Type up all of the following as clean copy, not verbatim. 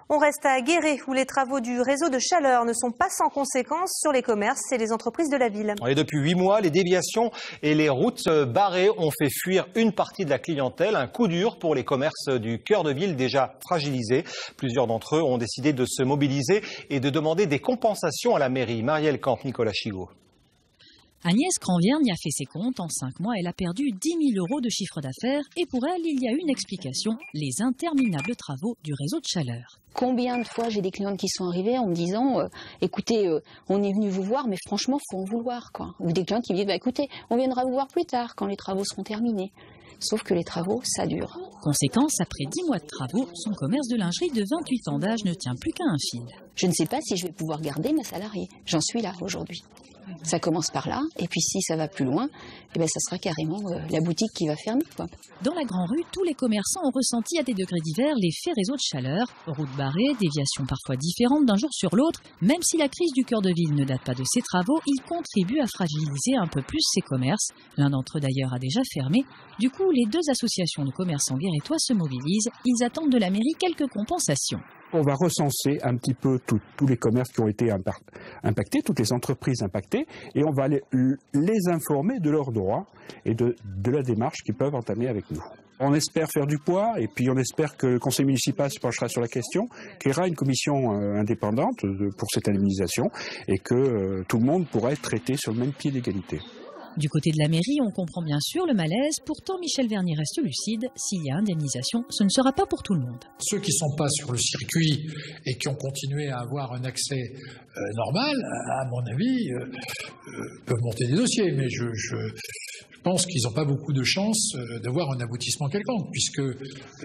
On reste à Guéret, où les travaux du réseau de chaleur ne sont pas sans conséquences sur les commerces et les entreprises de la ville. Et depuis 8 mois, les déviations et les routes barrées ont fait fuir une partie de la clientèle. Un coup dur pour les commerces du cœur de ville déjà fragilisés. Plusieurs d'entre eux ont décidé de se mobiliser et de demander des compensations à la mairie. Marielle Camp, Nicolas Chigot. Agnès Cranvierne y a fait ses comptes. En 5 mois, elle a perdu 10 000 € de chiffre d'affaires. Et pour elle, il y a une explication, les interminables travaux du réseau de chaleur. Combien de fois j'ai des clientes qui sont arrivées en me disant écoutez, on est venu vous voir, mais franchement, faut en vouloir, quoi. Ou des clientes qui me disent écoutez, on viendra vous voir plus tard quand les travaux seront terminés. Sauf que les travaux, ça dure. Conséquence, après 10 mois de travaux, son commerce de lingerie de 28 ans d'âge ne tient plus qu'à un fil. Je ne sais pas si je vais pouvoir garder ma salariée. J'en suis là aujourd'hui. Ça commence par là, et puis si ça va plus loin, eh ben ça sera carrément la boutique qui va fermer, quoi. Dans la Grand Rue, tous les commerçants ont ressenti à des degrés divers l'effet réseau de chaleur. Routes barrées, déviations parfois différentes d'un jour sur l'autre. Même si la crise du cœur de ville ne date pas de ces travaux, ils contribuent à fragiliser un peu plus ces commerces. L'un d'entre eux d'ailleurs a déjà fermé. Du coup, les deux associations de commerçants guérétois se mobilisent. Ils attendent de la mairie quelques compensations. On va recenser un petit peu tous les commerces qui ont été impactés, toutes les entreprises impactées, et on va les informer de leurs droits et de la démarche qu'ils peuvent entamer avec nous. On espère faire du poids, et puis on espère que le conseil municipal se penchera sur la question, créera une commission indépendante pour cette indemnisation, et que tout le monde pourra être traité sur le même pied d'égalité. Du côté de la mairie, on comprend bien sûr le malaise. Pourtant, Michel Vernier reste lucide. S'il y a indemnisation, ce ne sera pas pour tout le monde. Ceux qui ne sont pas sur le circuit et qui ont continué à avoir un accès normal, à mon avis, peuvent monter des dossiers. Mais je pense qu'ils n'ont pas beaucoup de chance d'avoir un aboutissement quelconque, puisque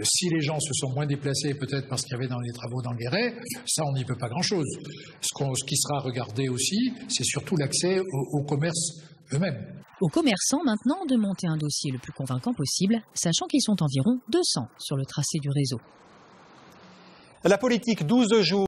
si les gens se sont moins déplacés, peut-être parce qu'il y avait dans les travaux dans le Guéret, ça on n'y peut pas grand-chose. Ce qui sera regardé aussi, c'est surtout l'accès au commerce eux-mêmes. Aux commerçants maintenant de monter un dossier le plus convaincant possible, sachant qu'ils sont environ 200 sur le tracé du réseau. La politique, 12 jours.